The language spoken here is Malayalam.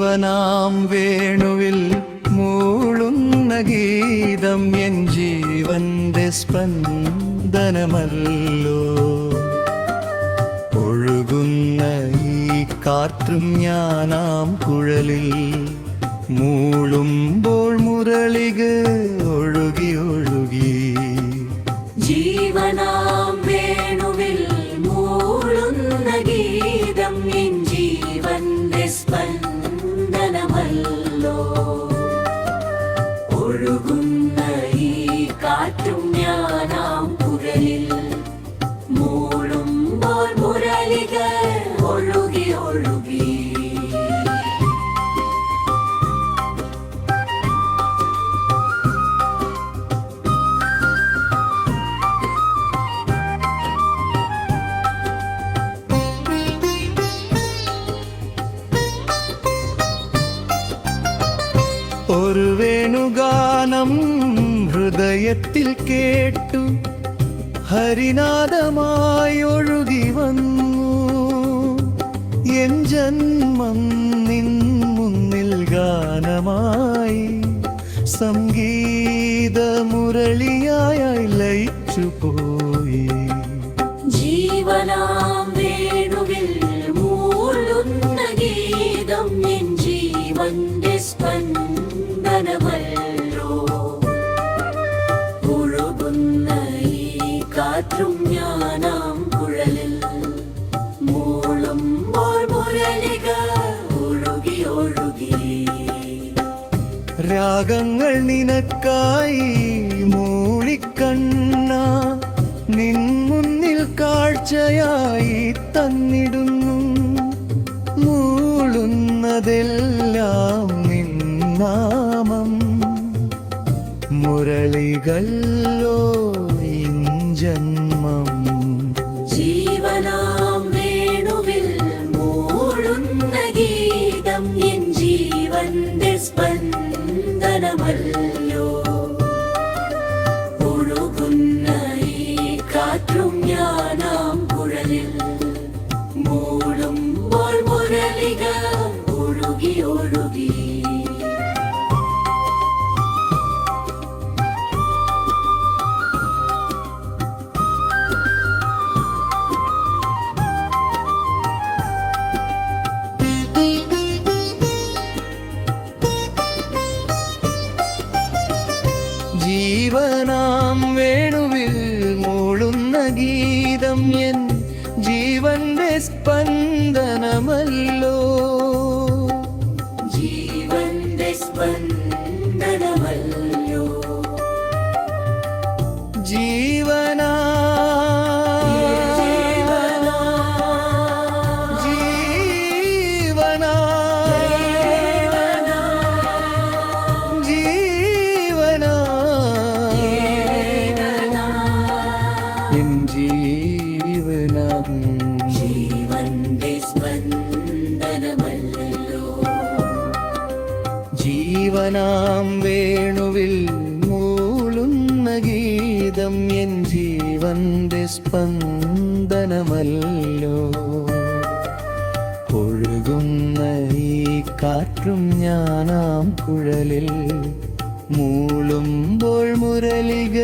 ജീവനാം വേണുവിൽ മൂളുന്ന ഗീതം എൻ ജീവന്റെ സ്പന്ദനമല്ലോ. ഒഴുകുന്ന ഈ കാറ്റും ഞാനാം കുഴലിൽ മൂളുമ്പോൾ മുരളിക ഒഴുകി ഒഴുകി. ജീവനാം വേണുവിൽ മൂളുന്ന ഗീതം എൻ ജീവന്റെ സ്പന്ദനമല്ലോ. ഒഴുകുന്ന ഈ കാറ്റും ഞാനാം കുഴലിൽ മൂളുമ്പോൾ മുരളിക ഒഴുകി ഒഴുകി. ഒരു വേണുഗാനം ഹൃദയത്തിൽ കേട്ടു ഹരിനാദമായി ഒഴുകി വന്നു. എൻ ജന്മം നിൻ മുന്നിൽ ഗാനമായി സംഗീതമുരളിയായി ലയിച്ചു പോയി. ജീവനാം വേണുവിൽ മൂളുന്ന ഗീതം എൻ ജീവന്റെ സ്പന്ദനമല്ലോ. ഒഴുകുന്ന ഈ കാറ്റും ഞാനാം കുഴലിൽ മൂളുമ്പോൾ മുരളിക ഒഴുകി ഒഴുകി. രാഗങ്ങൾ നിനക്കായി മൂളിക്കണ്ണ നിൻ മുന്നിൽ കാഴ്ചയായി തന്നിടുന്നു. മൂളുന്നതെല്ലാം നിൻ നാമം മുരളികല്ലോ ഇൻ ജന്മം. ജീവനാം വേണുവിൽ മൂളുന്ന ഗീതം എൻ ജീവന്റെ സ്പന്ദനമല്ലോ. ഒഴുകുന്ന ഈ കാറ്റും ഞാനാം കുഴലിൽ മൂളുമ്പോൾ മുരളിക ഒഴുകി ഒഴുകി. ജീവനാം വേണുവിൽ മൂളുന്ന ഗീതം എൻ ജീവന്റെ സ്പന്ദനമല്ലോ. ജീവന്റെ സ്പന്ദനമല്ലോ. ജീവനാ ജീവന്റെ സ്പന്ദനമല്ലോ. ജീവനാം വേണുവിൽ മൂളുന്ന ഗീതം എൻ ജീവന്റെ സ്പന്ദനമല്ലോ. ഒഴുകുന്ന ഈ കാറ്റും ഞാനാം കുഴലിൽ മൂളുമ്പോൾ മുരളിക